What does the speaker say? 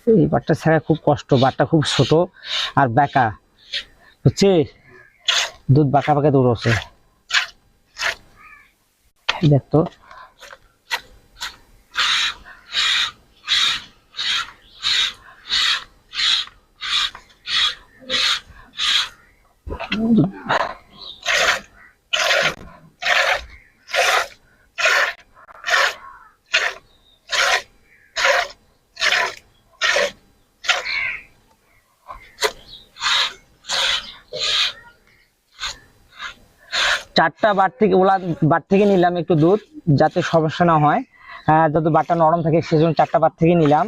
এই বাটটা ছাড়া খুব কষ্ট, বাটটা খুব ছোট আর বাঁকা, বুঝছি? দুধ বাঁকা বাঁকা দৌড়ছে, দেখতো। চারটা বাট থেকে বাট থেকে নিলাম একটু দুধ, যাতে সমস্যা না হয়, যাতে বাটটা নরম থাকে, সেজন্য চারটা বাট থেকে নিলাম।